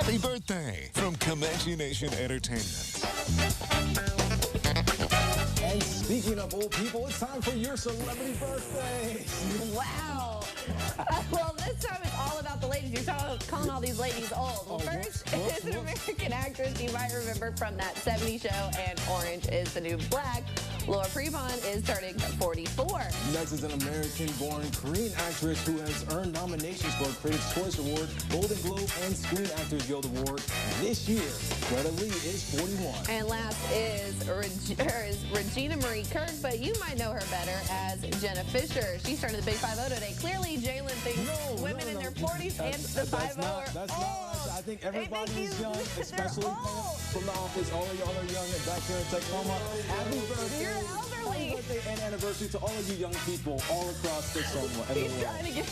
Happy birthday from Comanche Nation Entertainment. And speaking of old people, it's time for your celebrity birthday. Wow. Well, this time it's all about the ladies. You're calling all these ladies old. Well, first is an American actress you might remember from that 70s show, and Orange is the New Black. Laura Prepon is turning 44. Next is an American-born Korean actress who has earned nominations for a Critics' Choice Award, Golden Globe, and Screen Actors Guild Award. This year, Greta Lee is 41. And last is Regina Marie Kirk, but you might know her better as Jenna Fisher. She's turning the Big 5-0 today. Clearly, Jalen thinks women in their 40s and the 5-0 are old. I think everybody's young, especially from the office. All of y'all are young and back here in Texoma. Happy birthday. You're elderly. Happy birthday and anniversary to all of you young people all across Texoma and the world. He's trying to get